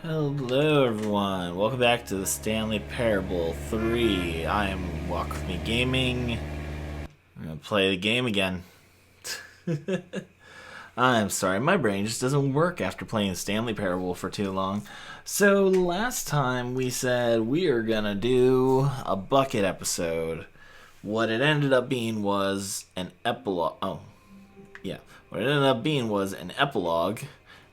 Hello everyone, welcome back to the Stanley Parable 3. I am Walk With Me Gaming. I'm gonna play the game again. I'm sorry, my brain just doesn't work after playing Stanley Parable for too long. So last time we said we are gonna do a bucket episode. What it ended up being was an epilogue. What it ended up being was an epilogue.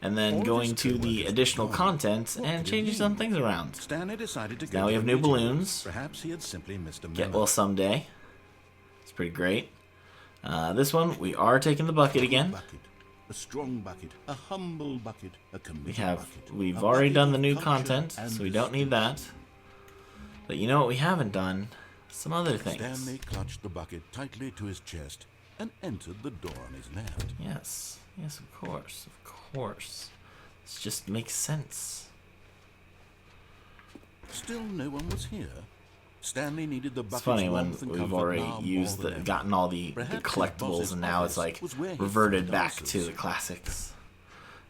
And then going to the additional content and changing some things around. Stanley decided to Now we have new balloons. Perhaps he had simply missed a memo. Get well someday. It's pretty great. This one, we are taking the bucket again. Bucket, a strong bucket, a humble bucket, a committed bucket. We've already done the new content, so we don't need that. But you know what we haven't done? Some other things. Stanley clutched the bucket tightly to his chest and entered the door on his left. Yes, of course. This just makes sense. Still no one was here. Stanley needed the bucket. It's funny when we've already gotten all the collectibles, and now it's like reverted back to the classics.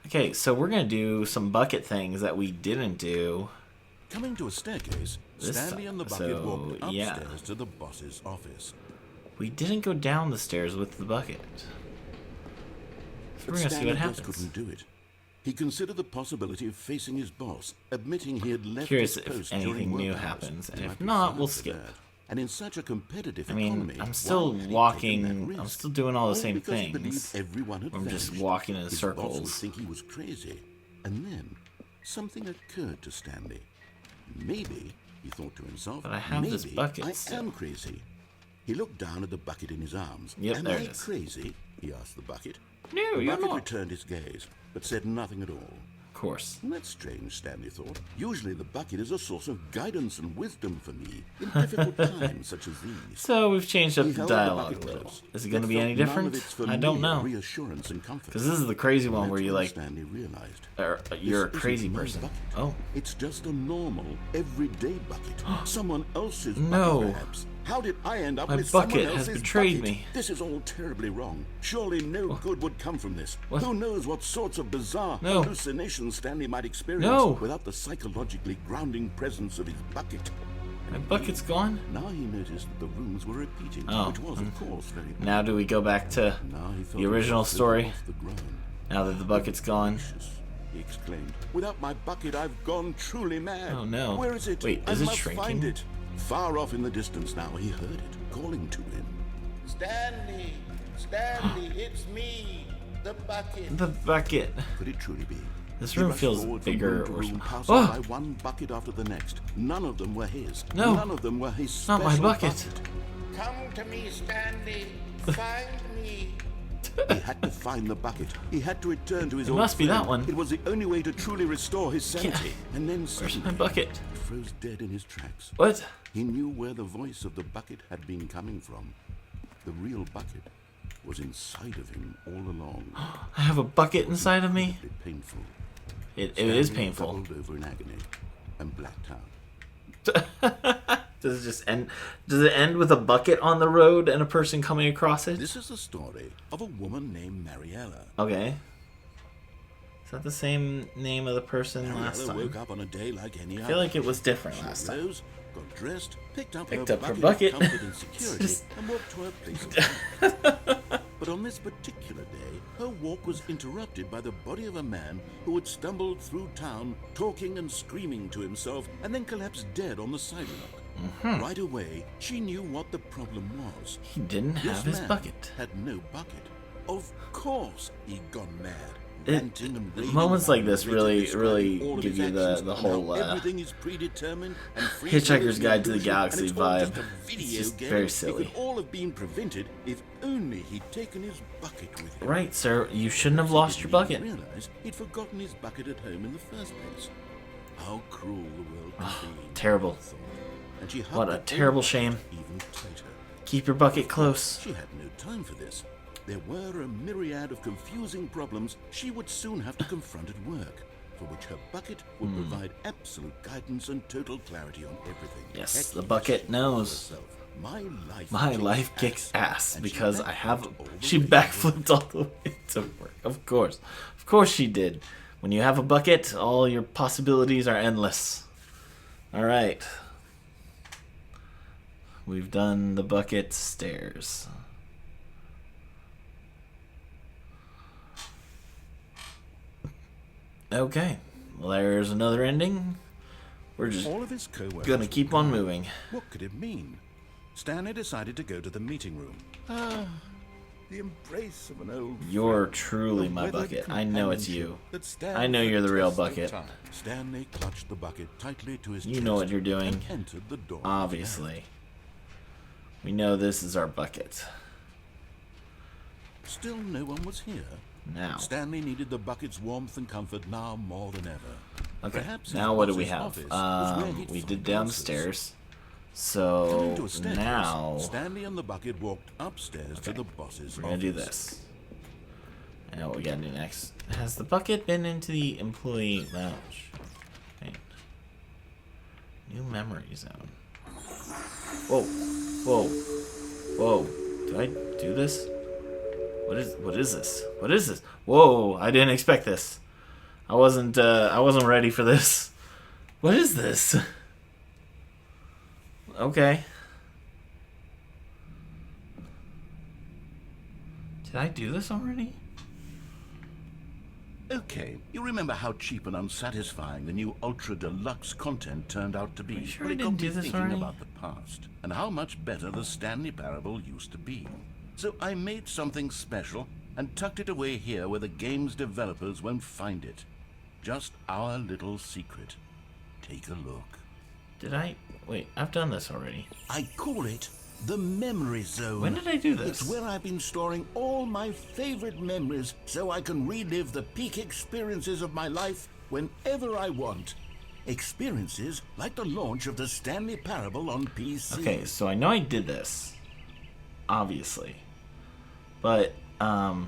Okay, so we're gonna do some bucket things that we didn't do. Coming to a staircase, Stanley and the bucket walked upstairs to the boss's office. We didn't go down the stairs with the bucket. So we're gonna see what happens. Couldn't do it. He considered the possibility of facing his boss, admitting he had left Curious his post if anything new happens, and if not, we'll skip. And in such a competitive economy, I'm still walking. I'm still doing all the same things. I'm just walking in circles. His boss would think he was crazy. And then something occurred to Stanley. Maybe, he thought to himself, but I have this bucket. I am crazy. He looked down at the bucket in his arms. Yep, am there I it is. Crazy? He asked the bucket. No, the you're bucket not. returned his gaze, but said nothing at all. Of course. That's strange, Stanley thought. Usually the bucket is a source of guidance and wisdom for me in difficult times such as these. So we've changed up the dialogue a little. Is it going to be any different? I don't know. Because this is the crazy one where you Stanley realized, you're a crazy person. Oh. It's just a normal, everyday bucket. Someone else's No. bucket, perhaps. How did I end up My with someone bucket else's has betrayed bucket? me. This is all terribly wrong. Surely no good would come from this. What? Who knows what sorts of bizarre hallucinations Stanley might experience without the psychologically grounding presence of his bucket. My bucket's gone? Now he noticed that the rooms were repeating, which was, of course, very bad. Now do we go back to the original story? Now that the bucket's gone? He exclaimed. Without my bucket, I've gone truly mad. Oh no. Where is it? Wait, is I it must shrinking? find it. Far off in the distance now, he heard it, calling to him. Stanley! Stanley, it's me! The bucket! The bucket. Could it truly be? This room feels bigger or something. By one bucket after the next. None of them were his. No. None of them were his Not my special bucket. Come to me, Stanley! Find me! He had to find the bucket. He had to return to his old must be friend. that one. It was the only way to truly restore his sanity. Yeah. And then Where's suddenly, my bucket? he froze dead in his tracks. What? He knew where the voice of the bucket had been coming from. The real bucket was inside of him all along. I have a bucket inside of me? Painful. It is painful. Doubled over in agony and blacked out. Does it just end? Does it end with a bucket on the road and a person coming across it? This is the story of a woman named Mariella. Okay. Is that the same name of the person last time? Woke up on a day like any other. I feel like it was different last time. Rose, got dressed, picked up Picked her up her bucket, bucket. of comfort and security, and walked to her place of work. But on this particular day, her walk was interrupted by the body of a man who had stumbled through town, talking and screaming to himself, and then collapsed dead on the sidewalk. Right away, she knew what the problem was. He didn't have his man bucket. Had no bucket. Of course, he'd gone mad. Moments like this really give you the whole Hitchhiker's Guide to the Galaxy vibe. It's just very silly. It could all have been prevented if only he'd taken his bucket with him. Right, sir. You shouldn't have lost your bucket. He realized he'd forgotten his bucket at home in the first place. How cruel the world can be. Terrible. And she What a terrible shame. even tighter. Keep your bucket close. She had no time for this. There were a myriad of confusing problems she would soon have to confront at work, for which her bucket would provide absolute guidance and total clarity on everything. Yes, the bucket knows. My life kicks ass because I have. She backflipped all the way to work. Of course she did. When you have a bucket, all your possibilities are endless. Alright. We've done the bucket stairs. Okay. Well, there's another ending. We're just All of his co-workers gonna keep on moving. What could it mean? Stanley decided to go to the meeting room. The embrace of an old You're friend, truly a my weathered bucket. I know it's you. companionship that stands I know the you're the real test of bucket. time. Stanley clutched the bucket tightly to his You chest know what you're doing. and entered the door. Obviously. We know this is our bucket. Still no one was here. Now. Stanley needed the bucket's warmth and comfort now more than ever. Okay. Perhaps his Now what do we boss's have? office was where he'd We find did answers. downstairs. Coming So to a staircase, now Stanley and the bucket walked upstairs to the boss's we're gonna do office. this. And what we gotta do next? Has the bucket been into the employee lounge? Wait. New memory zone. Whoa. Whoa. Whoa. Did I do this? What is this? What is this? Whoa, I didn't expect this. I wasn't ready for this. What is this? Okay. Did I do this already? Okay, you remember how cheap and unsatisfying the new Ultra Deluxe content turned out to be? you sure Well, I it didn't got do me this thinking already? about the past and how much better the Stanley Parable used to be. So I made something special and tucked it away here where the game's developers won't find it. Just our little secret. Take a look. Did I? Wait, I've done this already. I call it the Memory Zone. When did I do this? It's where I've been storing all my favorite memories so I can relive the peak experiences of my life whenever I want. Experiences like the launch of the Stanley Parable on PC. Okay, so I know I did this. Obviously. But, I'll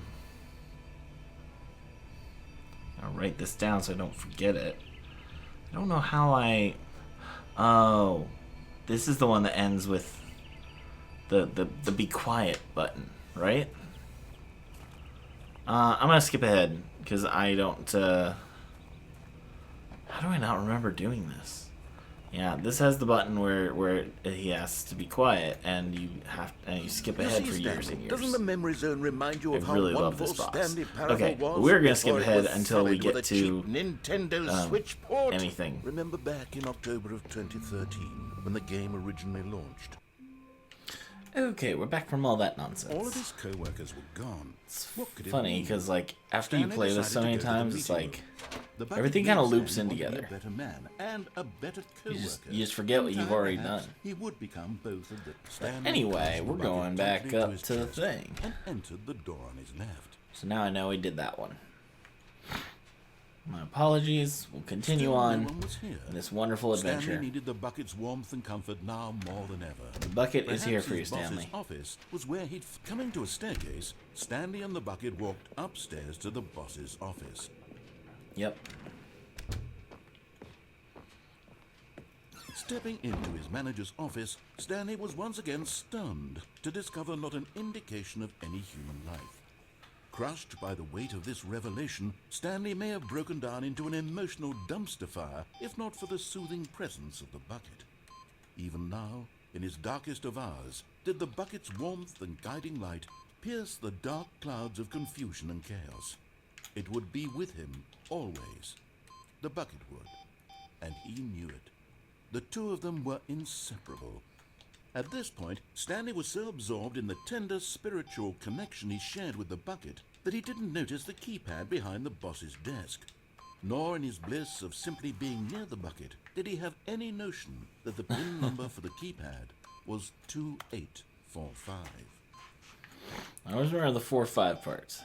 write this down so I don't forget it. I don't know how I... Oh. This is the one that ends with the be quiet button, right? I'm gonna skip ahead, because I don't, How do I not remember doing this? Yeah, this has the button where he asks to be quiet, and you skip You ahead see, for years Stanley, and years. Doesn't the Memory Zone remind you of I how really love wonderful this box. Stanley Parable Okay, was? we're gonna skip before it ahead was until we flooded get with a to, cheap Nintendo Switch port. anything. Remember back in October of 2013 when the game originally launched? Okay, we're back from all that nonsense. All of his co-workers were gone. What could it Funny, mean? because, like, after you Stanley play this so decided many to go to the times, it's meeting like, room. The bucket everything kind of made loops in Stanley want to be together. a better man and a better co-worker. You just forget what In you've time, already perhaps, done. He would become both of them. Stanley Anyway, clutched the we're bucket going back tightly up his to the chest thing. and entered the door on his left. So now I know we did that one. My apologies. We'll continue Still on no one was here. in this wonderful adventure. Stanley needed the bucket's warmth and comfort now more than ever. The bucket is here Perhaps for you, his boss's Stanley. office was where he'd coming to a staircase. Stanley and the bucket walked upstairs to the boss's office. Yep. Stepping into his manager's office, Stanley was once again stunned to discover not an indication of any human life. Crushed by the weight of this revelation, Stanley may have broken down into an emotional dumpster fire if not for the soothing presence of the bucket. Even now, in his darkest of hours, did the bucket's warmth and guiding light pierce the dark clouds of confusion and chaos. It would be with him always. The bucket would, and he knew it. The two of them were inseparable. At this point, Stanley was so absorbed in the tender spiritual connection he shared with the bucket that he didn't notice the keypad behind the boss's desk. Nor in his bliss of simply being near the bucket did he have any notion that the pin number for the keypad was 2845. I always remember the 4-5 parts.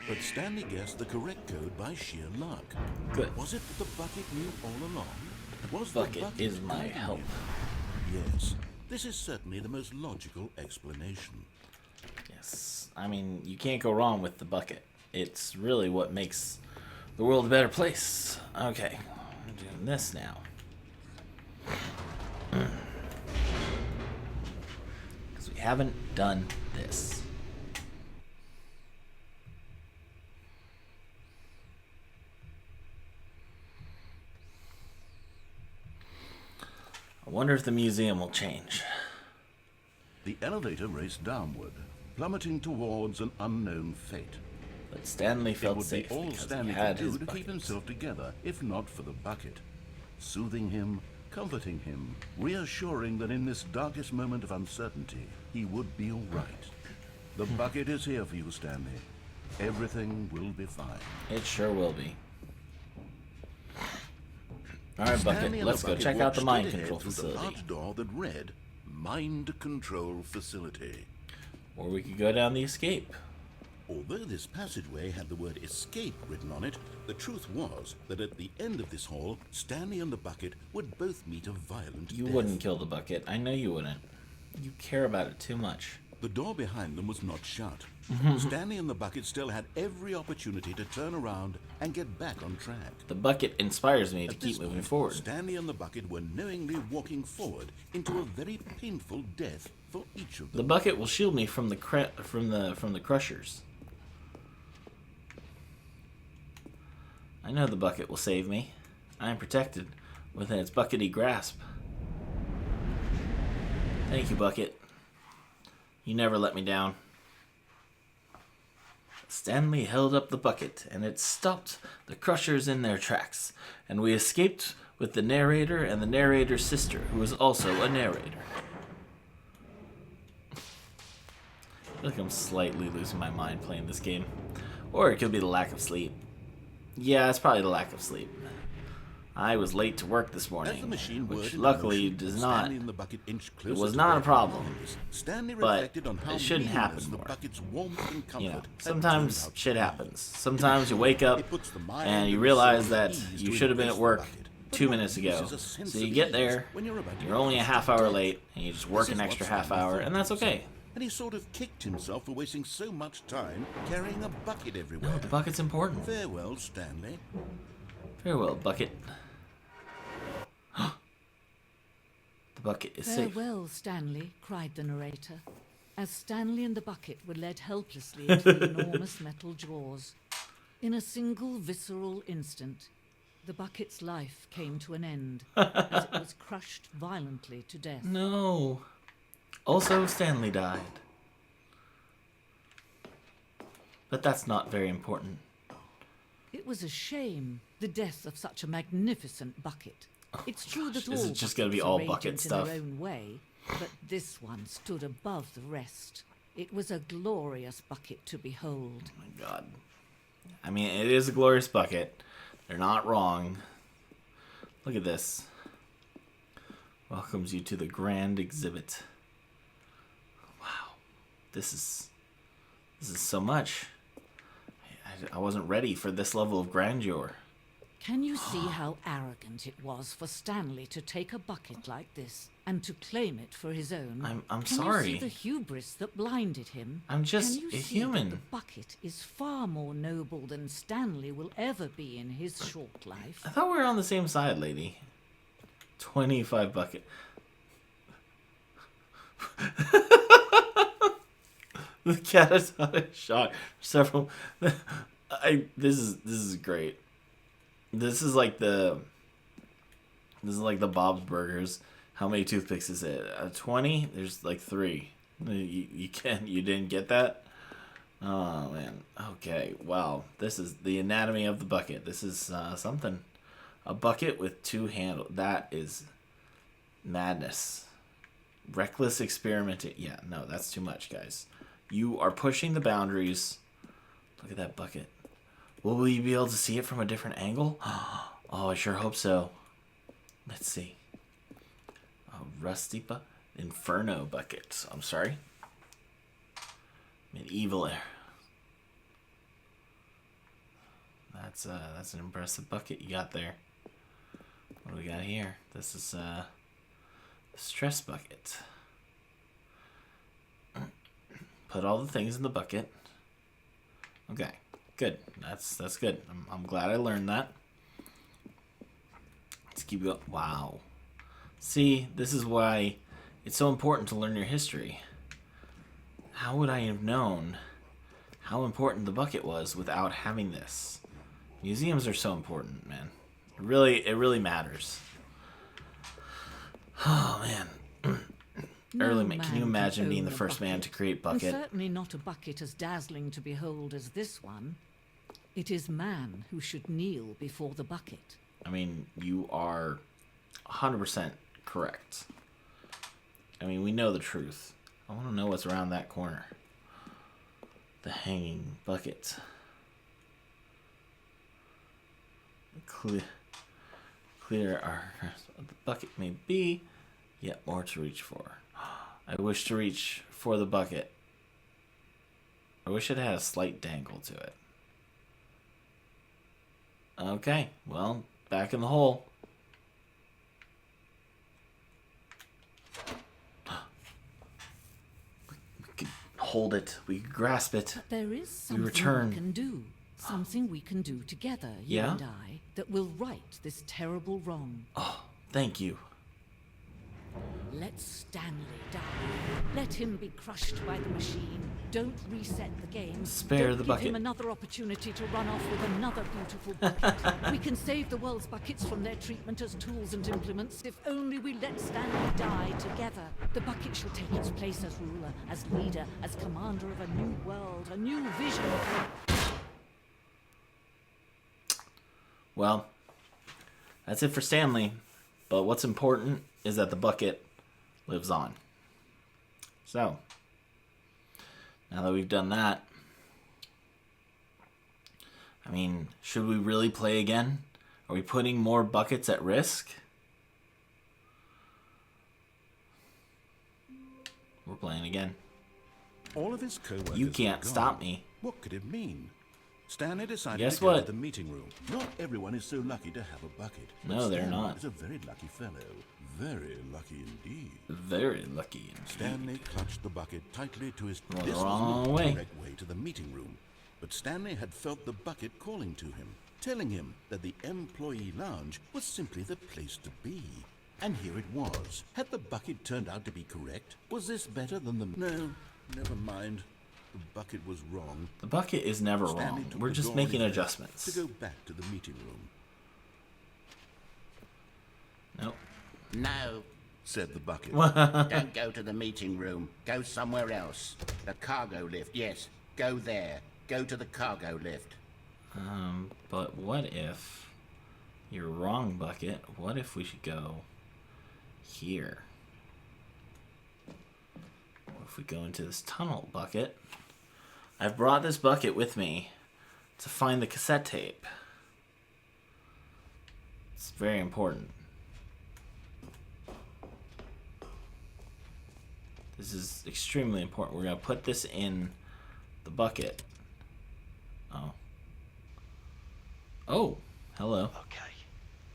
But Stanley guessed the correct code by sheer luck. Good. Was it that the bucket knew all along? Was Bucket the bucket is my guiding help. him? Yes, this is certainly the most logical explanation. Yes. I mean, you can't go wrong with the bucket. It's really what makes the world a better place. Okay. I'm doing this now. Because we haven't done this. wonder if the museum will change. The elevator raced downward, plummeting towards an unknown fate. But Stanley It felt would safe be all because Stanley he had could his do to keep bucket. himself together, if not for the bucket. Soothing him, comforting him, reassuring that in this darkest moment of uncertainty, he would be all right. The bucket is here for you, Stanley. Everything will be fine. It sure will be. Alright, Stanley Bucket, and let's the go bucket check out walked the mind straight ahead control through the facility. large door that read, Mind Control Facility. Or we could go down the escape. Although this passageway had the word escape written on it, the truth was that at the end of this hall, Stanley and the bucket would both meet a violent You death. wouldn't kill the bucket. I know you wouldn't. You care about it too much. The door behind them was not shut. Stanley and the bucket still had every opportunity to turn around and get back on track. The bucket inspires me to At this keep moving point, forward. Stanley and the bucket were knowingly walking forward into a very painful death for each of The them. bucket will shield me from the from the crushers. I know the bucket will save me. I am protected within its buckety grasp. Thank you, Bucket. You never let me down. Stanley held up the bucket, and it stopped the crushers in their tracks, and we escaped with the narrator and the narrator's sister, who was also a narrator. I feel like I'm slightly losing my mind playing this game. Or it could be the lack of sleep. Yeah, it's probably the lack of sleep. I was late to work this As morning, the machine which whirred into luckily motion, does not. Stanley and the bucket inched closer It was to not their a problem, companions. Stanley but reflected on how it shouldn't happen meaningless the more. bucket's warmth and comfort You know, had sometimes turned out shit to be. happens. Sometimes you wake up It puts the mind and you and realize soul that at ease you to should have been embrace at the work bucket, but 2 not minutes ago. uses a sense So you of get ease there, when you're about to you're get only a close to half hour death. late, and you just This work is an what extra half Stanley hour, thought and that's to himself, okay. And he sort of kicked himself for wasting so much time carrying a bucket everywhere. No, the bucket's important. Farewell, Stanley. Farewell, Bucket. The bucket is safe. Farewell, Stanley, cried the narrator, as Stanley and the bucket were led helplessly into the enormous metal jaws. In a single visceral instant, the bucket's life came to an end as it was crushed violently to death. No. Also, Stanley died. But that's not very important. It was a shame, the death of such a magnificent bucket. It's true that Is all it just gonna be buckets all are bucket radiant stuff? in their own way, but this one stood above the rest. It was a glorious bucket to behold. Oh my god. I mean, it is a glorious bucket. They're not wrong. Look at this. Welcomes you to the grand exhibit. Wow. This is so much. I wasn't ready for this level of grandeur. Can you see how arrogant it was for Stanley to take a bucket like this and to claim it for his own? I'm Can sorry. you see the hubris that blinded him? I'm just Can you a see human. that the bucket is far more noble than Stanley will ever be in his short life? I thought we were on the same side, lady. 25 bucket. The cat is out of shock. Several. This is great. This is like the Bob's Burgers. How many toothpicks is it? 20? There's like 3. You didn't get that? Oh man. Okay. Wow. This is the anatomy of the bucket. This is something. A bucket with 2 handles. That is madness. Reckless experimenting. Yeah, no, that's too much, guys. You are pushing the boundaries. Look at that bucket. Will we be able to see it from a different angle? Oh, I sure hope so. Let's see. A rusty Inferno bucket. I'm sorry. Medieval air. That's an impressive bucket you got there. What do we got here? This is the stress bucket. Put all the things in the bucket. Okay, good. That's good. I'm glad I learned that. Let's keep going. Wow. See, this is why it's so important to learn your history. How would I have known how important the bucket was without having this? Museums are so important, man. It really matters. Oh man. No Early man, can you man imagine being own the a first man to create And Bucket? certainly not a bucket as dazzling to behold as this one. It is man who should kneel before the bucket. I mean, you are 100% correct. I mean, we know the truth. I want to know what's around that corner. The hanging bucket. Clear our what the bucket may be, yet more to reach for. I wish to reach for the bucket. I wish it had a slight dangle to it. Okay, well, back in the hole. We could hold it. We could grasp it. But there is something return. we can do. Something we can do together, you Yeah? and I, that will right this terrible wrong. Oh, thank you. Let Stanley die. Let him be crushed by the machine. Don't reset the game. Spare Don't the give bucket. him another opportunity to run off with another beautiful bucket. We can save the world's buckets from their treatment as tools and implements if only we let Stanley die together. The bucket shall take its place as ruler, as leader, as commander of a new world, a new vision. Well, that's it for Stanley. But what's important is that the bucket lives on. So, now that we've done that, I mean, should we really play again? Are we putting more buckets at risk? We're playing again. All of his co-workers You were can't gone. stop me. What could it mean? Stanley decided Guess to go what? to the meeting room. Not everyone is so lucky to have a bucket. but No, they're Stanley not. is a very lucky fellow. Very lucky indeed. Very lucky indeed. Stanley clutched the bucket tightly to his... Well, This the was wrong not the way. correct way to the meeting room. But Stanley had felt the bucket calling to him, telling him that the employee lounge was simply the place to be. And here it was. Had the bucket turned out to be correct? Was this better than the... No, never mind. The bucket was wrong. The bucket is never Stanley wrong. took We're the just door making in his adjustments. To go back to the meeting room. Nope. No, Said the bucket. don't go to the meeting room. Go somewhere else. The cargo lift, yes. Go there. Go to the cargo lift. But what if you're wrong, bucket? What if we should go here? What if we go into this tunnel, bucket? I've brought this bucket with me to find the cassette tape. It's very important. This is extremely important. We're going to put this in the bucket. Oh. Oh, hello. Okay,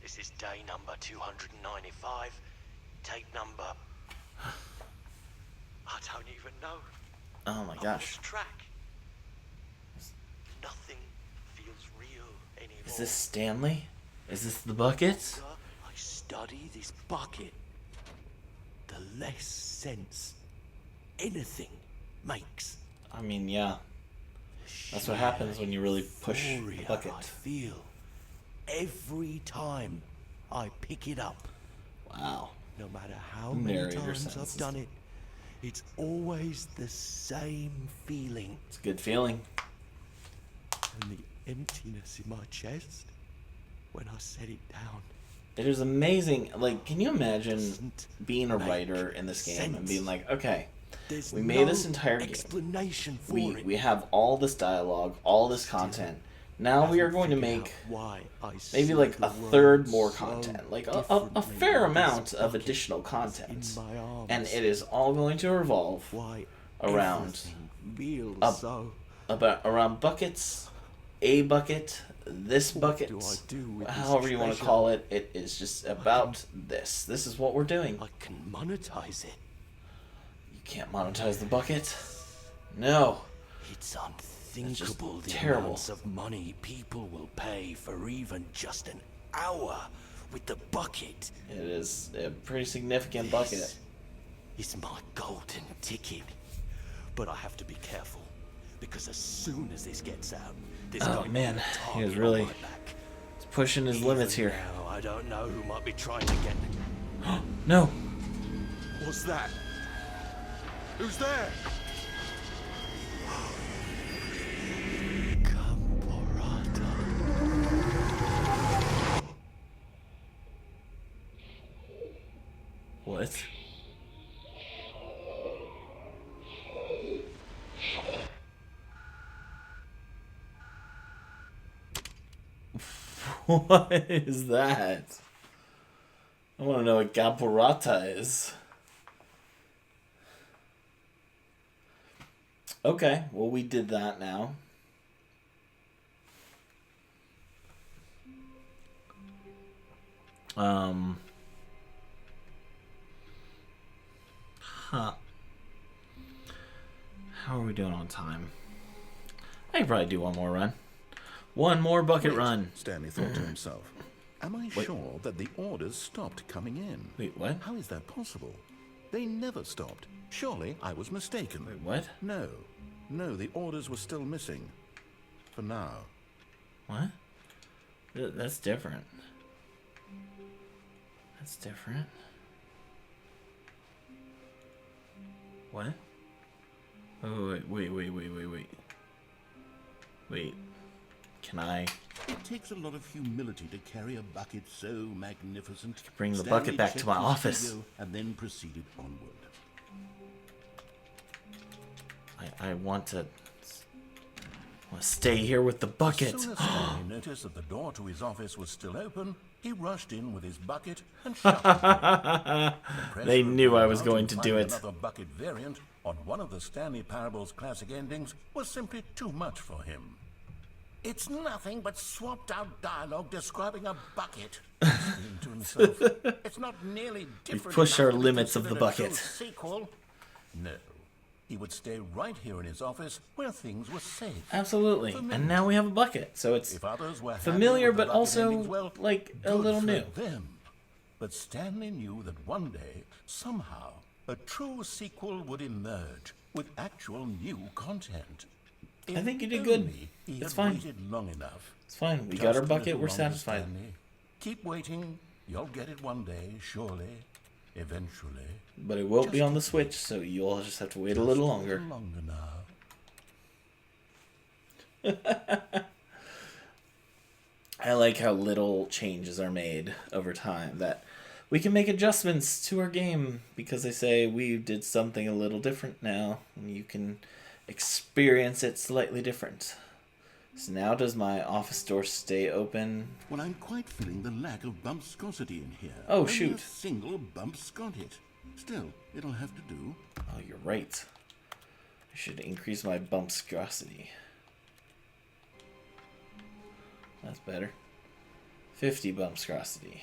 this is day number 295. Tape number... I don't even know. Oh my I gosh. lost track. Nothing feels real anymore. Is this Stanley? Is this the bucket? The longer I study this bucket, the less sense anything makes. I mean, yeah. That's what happens when you really push the Euphoria bucket. I feel every time I pick it up. Wow. No matter how many Narrator times sentences. I've done it, it's always the same feeling. It's a good feeling. And the emptiness in my chest when I set it down. It is amazing. Like, can you imagine Doesn't being a make writer in this game and sense. being like, okay, There's we made no this entire game. explanation for it. We have all this dialogue, all this content. Now we are going to Figured make out why I maybe see like the a third world more so content, like a differently fair with amount this of bucket additional that's content, in my arms. and it is all going to revolve Why around everything feels up- so. around buckets, a bucket, this bucket, do I do with this however you want to treasure? call it. It is just about this. This is what we're doing. I can monetize it. You can't monetize the bucket. No. It's unthinkable the terrible. amounts of money people will pay for even just an hour with the bucket. It is a pretty significant bucket. This is my golden ticket. But I have to be careful, because as soon as this gets out, there's Oh, going to man, be a he target is on really my back. pushing his limits Even here. now, I don't know who might be trying to get. No. What's that? Who's there? What? What is that? I want to know what Gaporata is. Okay, well, we did that now. Huh. How are we doing on time? I could probably do one more run. One more bucket run. Stanley thought to himself. Am I sure that the orders stopped coming in? Wait, what? How is that possible? They never stopped. Surely I was mistaken. Wait, what? No. No, the orders were still missing. For now. What? That's different. That's different. What? Oh, wait. Wait. Can I It takes a lot of humility to carry a bucket so magnificent. bring the Stanley bucket back to checked my his office? studio and then proceeded onward. I want to stay here with the bucket. As soon as Stanley noticed that the door to his office was still open, he rushed in with his bucket and shut it. They knew I was Out going and to finding do it. Another bucket variant on one of the Stanley Parable's classic endings was simply too much for him. It's nothing but swapped out dialogue describing a bucket. He screamed to himself. It's not nearly different. pushed enough our to be limits of the considered a true bucket. Sequel. No. He would stay right here in his office where things were safe. Absolutely. And now we have a bucket. So it's If others were happy familiar, with the but bucket also endings, well, like a good little for new. them. But Stanley knew that one day, somehow, a true sequel would emerge with actual new content. I think you did If good. only he It's had fine. waited long enough. It's fine. We Just got our a bucket. little We're longer, satisfied. Stanley. Keep waiting. You'll get it one day, surely. Eventually. But it won't be Just on the Switch, so you'll just have to wait a little longer. Longer now. I like how little changes are made over time. That we can make adjustments to our game because they say we did something a little different now, and you can experience it slightly different. So now does my office door stay open? Well, I'm quite feeling the lack of bumpscosity in here. Oh, Only shoot. a single bumpscot. Still, it'll have to do. Oh, you're right. I should increase my bumpscosity. That's better. 50 bumpscosity.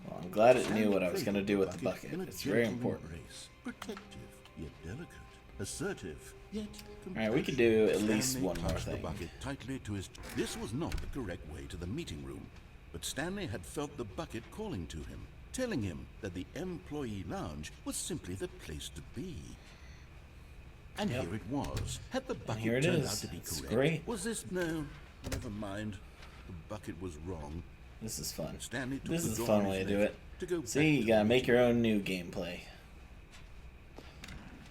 Well, I'm glad it knew what I was going to do with the bucket. In a It's very gentle important. embrace, protective, yet delicate. Assertive, yet Alright, we could do at Stanley least one more clutched the thing. bucket tightly to his... This was not the correct way to the meeting room, but Stanley had felt the bucket calling to him, telling him that the employee lounge was simply the place to be. And Yep. here it was. Had the bucket here it turned is. out to be It's correct? great. Was this... No, never mind. The bucket was wrong. This is fun. Stanley took This the is a door fun on way his to do left it. to go back See, you to gotta the make meeting your own new gameplay.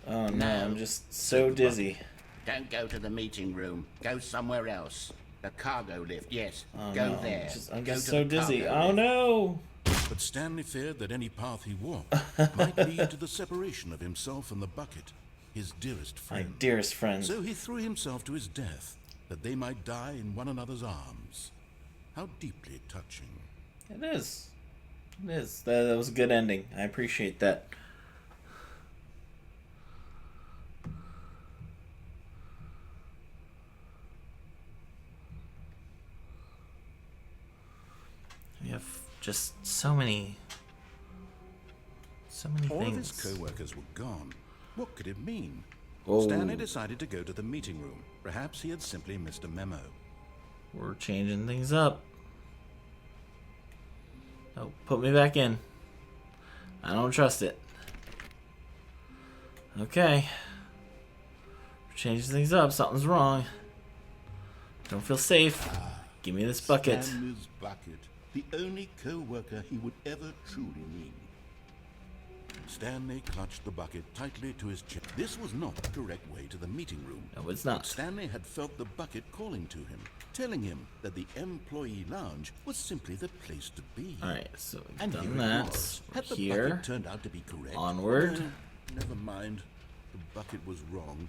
Oh no, No. I'm just so dizzy. Don't go to the meeting room. Go somewhere else. The cargo lift, yes. Oh go no, there. I'm Go just to so the dizzy. cargo Oh lift. no! But Stanley feared that any path he walked might lead to the separation of himself and the bucket, his dearest My friend. dearest friend. So he threw himself to his death, that they might die in one another's arms. How deeply touching. It is. It is. That was a good ending. I appreciate that. We have just so many All of his things. co-workers were gone. What could it mean? Oh. Stanley decided to go to the meeting room. Perhaps he had simply missed a memo. We're changing things up. Oh, put me back in. I don't trust it. Okay. We're changing things up. Something's wrong. Don't feel safe. Give me this bucket. Stanley's bucket. the only co-worker he would ever truly need. Stanley clutched the bucket tightly to his chest. This was not the correct way to the meeting room. No, it's not. Stanley had felt the bucket calling to him, telling him that the employee lounge was simply the place to be. Alright, so we've And done here it that. was. We're Had the here. bucket turned out to be correct? Onward. Never mind. The bucket was wrong.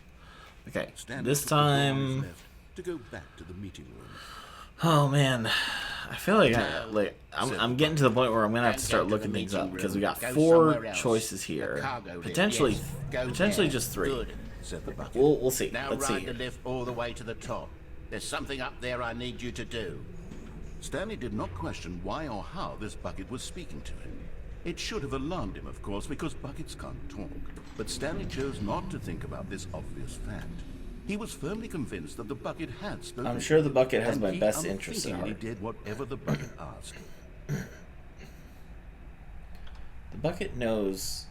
Okay, Stanley this took the door on his time... left to go back to the meeting room. Oh man, I feel like I'm getting to the point where I'm gonna have to start looking things up because we got 4 choices here, potentially just 3. Good. Said the bucket. We'll see. Now Let's see. ride the lift all the way to the top. There's something up there I need you to do. Stanley did not question why or how this bucket was speaking to him. It should have alarmed him, of course, because buckets can't talk. But Stanley chose not to think about this obvious fact. He was firmly convinced that the bucket had spoken. I'm sure the bucket has and my he best interests at unthinkingly heart. did whatever the bucket asked. The bucket knows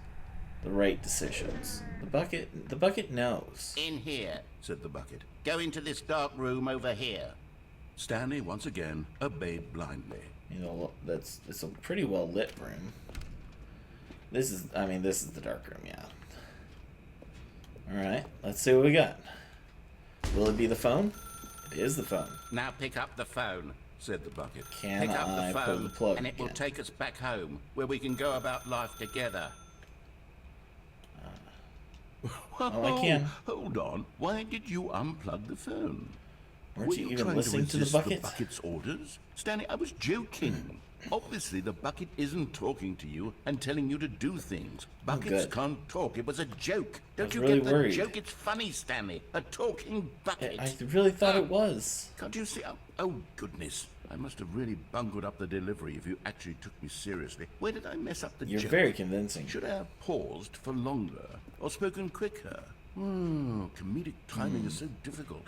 the right decisions. The bucket knows. In here. Said the bucket. Go into this dark room over here. Stanley once again obeyed blindly. You know, it's a pretty well lit room. This is the dark room, yeah. All right, let's see what we got. Will it be the phone? It is the phone. Now pick up the phone. Said the bucket. Can Pick up I the pull phone, the plug and it will again? take us back home, where we can go about life together. Oh, I can. Hold on. Why did you unplug the phone? Weren't Were you you even trying listening to the resist bucket? the bucket's orders? Stanley, I was joking. Obviously, the bucket isn't talking to you and telling you to do things. Buckets good. can't talk. It was a joke. Don't was you really get the worried. Joke, it's funny, Stanley. A talking bucket. I really thought it was. Can't you see? Oh, goodness. I must have really bungled up the delivery if you actually took me seriously. Where did I mess up the You're joke? very convincing. Should I have paused for longer or spoken quicker? Comedic timing is so difficult.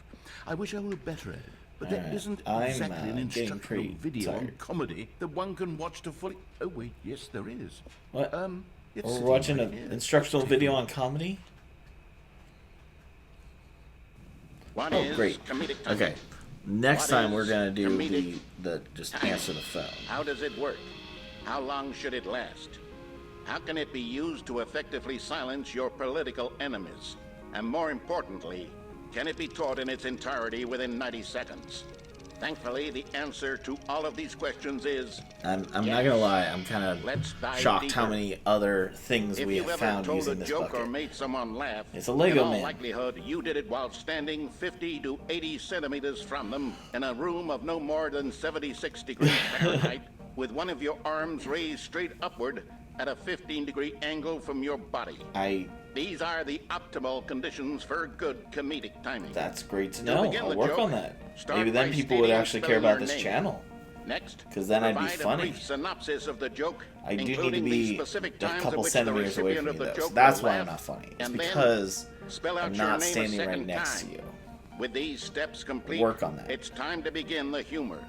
I wish I were better at it. But there Alright, isn't I'm, exactly an getting instructional pretty video on tired. comedy that one can watch to fully... Oh, wait, yes, there is. What? It's We're sitting watching right an here. instructional video on comedy? What Oh, is great. comedic timing? Okay. Next What time we're is gonna do comedic the just timing? answer the phone. How does it work? How long should it last? How can it be used to effectively silence your political enemies? And more importantly, can it be taught in its entirety within 90 seconds? Thankfully, the answer to all of these questions is... I'm not yes. gonna lie, I'm kind Let's of dive shocked how deeper. many other things If we you've have ever found told a using this joke or bucket. made someone laugh, It's a Lego in all man. likelihood, you did it while standing 50 to 80 centimeters from them in a room of no more than 76 degrees Fahrenheit, with one of your arms raised straight upward at a 15-degree angle from your body. These are the optimal conditions for good comedic timing. That's great to To know. begin I'll the work joke, on that. start Maybe then by people would stating and actually care spelling about your this name. channel. Next, 'Cause then I'd be provide funny. a brief synopsis of the joke, I do need to including the be specific a times couple at which centimeters the away recipient from you, of the though. joke So that's will why I'm laugh, not funny. It's and then because spell out I'm your not name a standing right second next time. to you. With these steps complete, Work on that. it's time to begin the humor.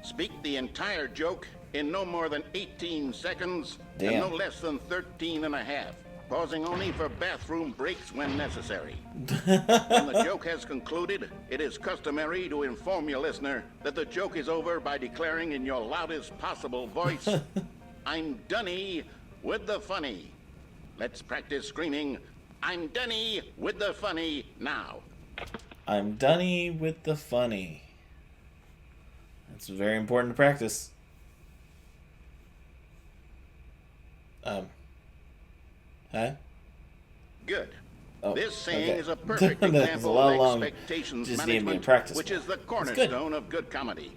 Speak the entire joke in no more than 18 seconds Damn. and no less than 13 and a half, pausing only for bathroom breaks when necessary. When the joke has concluded, it is customary to inform your listener that the joke is over by declaring in your loudest possible voice, I'm Dunny with the funny. Let's practice screaming, I'm Dunny with the funny now. I'm Dunny with the funny. That's very important to practice. Huh? Good. Oh, This saying okay. is a perfect That was a example lot of long. expectations Just need me to management, practice which more. is the That's good. cornerstone of good comedy.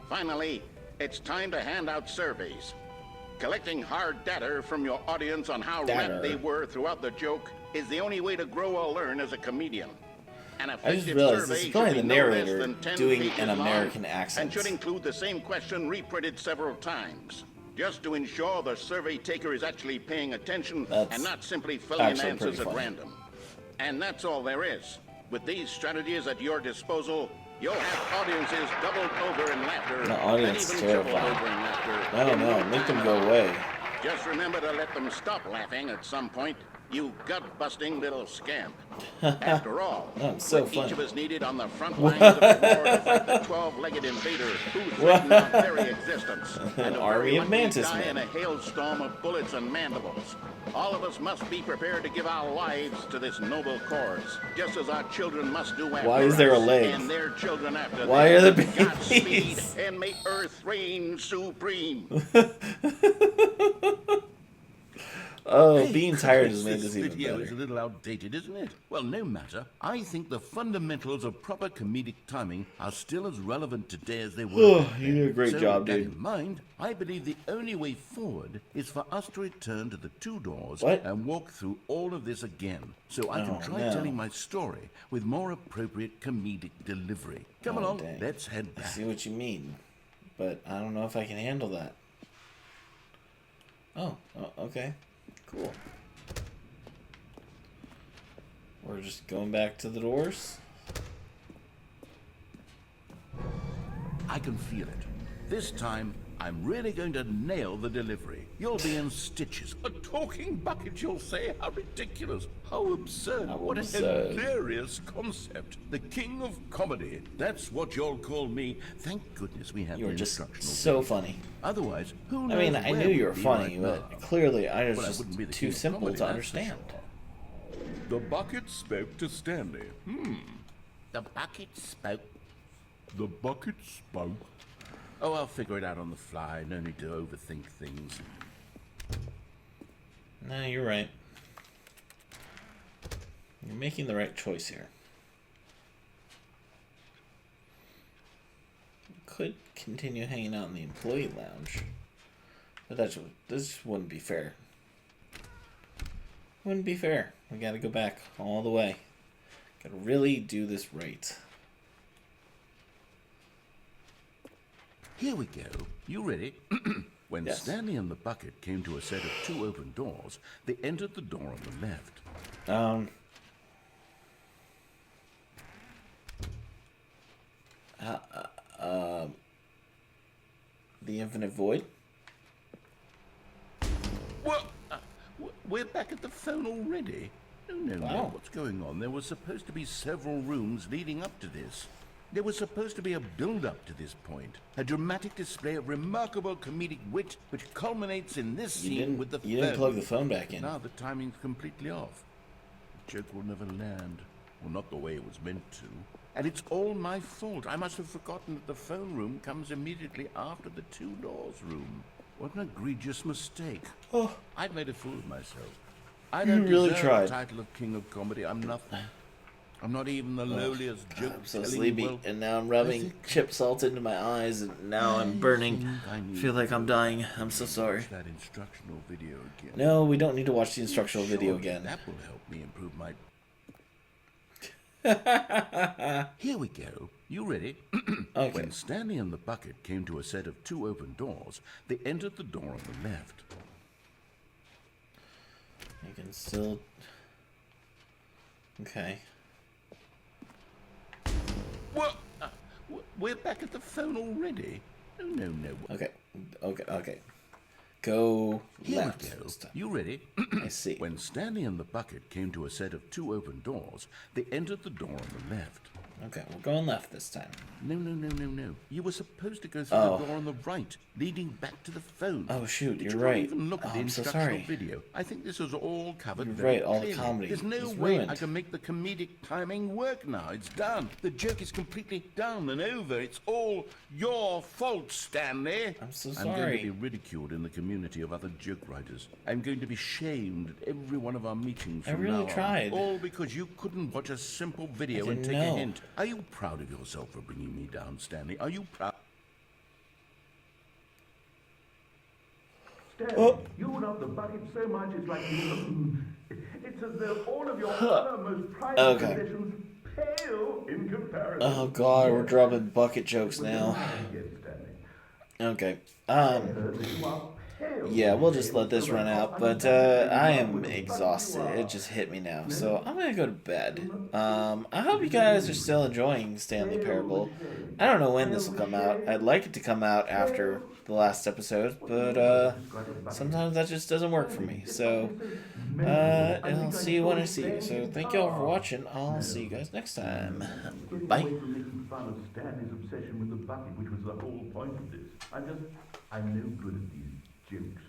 Finally, it's time to hand out surveys. Collecting hard data from your audience on how Data. rapt they were throughout the joke is the only way to grow or learn as a comedian. An I just effective realized survey this is should probably be the no less narrator than 10 doing pages an long American accent. and should include the same question reprinted several times, just to ensure the survey taker is actually paying attention That's and not simply filling in actually answers pretty at funny. random. And that's all there is. With these strategies at your disposal, you'll have audiences doubled over in laughter, The audience and is even tripled terrifying. over in laughter. I don't in know. no Make them time go at all. away. Just remember to let them stop laughing at some point, You gut-busting little scamp. After all, Oh, so what funny. each of us needed on the front lines of the war to fight the 12-legged invader who threatened our very existence. And An to army very of likely mantis die in men. a hailstorm of bullets and mandibles. All of us must be prepared to give our lives to this noble cause, just as our children must do after Why is there a us, leg? and their children after Why them. are the Godspeed, babies? and may Earth reign supreme. Oh, Hey, being tired goodness, has made this even video is a better. little outdated, isn't it? Well, no matter. I think the fundamentals of proper comedic timing are still as relevant today as they were. Oh, back you then. did a great So, job, with that dude. in mind, I believe the only way forward is for us to return to the two doors What? and walk through all of this again, so I can Oh, try no. telling my story with more appropriate comedic delivery. Come Oh, along, dang. let's head I back. see what you mean, but I don't know if I can handle that. Oh, okay. Cool. We're just going back to the doors. I can feel it. This time, I'm really going to nail the delivery. You'll be in stitches. A talking bucket, you'll say? How ridiculous. How absurd. How what absurd. a hilarious concept. The king of comedy. That's what you'll call me. Thank goodness we have You the were just instructional so video. funny. Otherwise, who I knows mean, I where knew you we'd were be funny, right but now. clearly I was Well, I just wouldn't be the too king of simple comedy, to that's for understand. sure. The bucket spoke to Stanley. The bucket spoke. The bucket spoke. Oh, I'll figure it out on the fly. No need to overthink things. No, you're right. You're making the right choice here. Could continue hanging out in the employee lounge, but this wouldn't be fair. Wouldn't be fair. We gotta go back all the way. Gotta really do this right. Here we go. You ready? When Yes. Stanley and the bucket came to a set of two open doors, they entered the door on the left. The infinite void. What? We're back at the phone already? No. Wow. What's going on? There were supposed to be several rooms leading up to this. There was supposed to be a build-up to this point. A dramatic display of remarkable comedic wit which culminates in this scene with the phone. You didn't plug the phone back in. Now the timing's completely off. The joke will never land. Well, not the way it was meant to. And it's all my fault. I must have forgotten that the phone room comes immediately after the two doors room. What an egregious mistake. Oh, I've made a fool of myself. I don't really deserve tried. the title of King of Comedy. I'm nothing. I'm not even the lowliest joke. I'm so sleepy, and now I'm rubbing chip salt into my eyes, and now I'm burning. I feel like I'm dying. I'm so sorry. That instructional video again. No, we don't need to watch the instructional video Surely again. That will help me improve my. Here we go. You ready? Okay. When Stanley and the bucket came to a set of two open doors, they entered the door on the left. You can still. Okay. What? We're back at the phone already? No. Okay. Go Here left we go. this time. You ready? I see. When Stanley and the bucket came to a set of two open doors, they entered the door on the left. Okay, we're going left this time. No. You were supposed to go through Oh. the door on the right, leading back to the phone. Oh, shoot, Did you're you not right. even look at Oh, the I'm so instructional sorry. video? I think this was all covered You're very right, all the clearly. comedy There's no is way ruined. I can make the comedic timing work now. It's done. The joke is completely done and over. It's all your fault, Stanley. I'm so I'm going sorry. to be ridiculed in the community of other joke writers. I'm going to be shamed at every one of our meetings I from really now on. tried. All because you couldn't watch a simple video I and didn't take know. a hint. Are you proud of yourself for bringing me down, Stanley? Are you proud? Stanley, you love the bucket so much it's like it's as though all of your other most private Okay. possessions pale in comparison. Oh god, we're dropping bucket jokes now. Yes, Stanley. Okay. You are pale. Yeah, we'll just let this run out, but I am exhausted. It just hit me now, so I'm gonna go to bed. I hope you guys are still enjoying Stanley Parable. I don't know when this will come out. I'd like it to come out after the last episode, but sometimes that just doesn't work for me. So And I'll see you when I see you. So thank you all for watching. I'll see you guys next time. Bye. Away from making fun of Stanley's obsession with the bucket, which was the whole point of this. I'm no good at these jokes.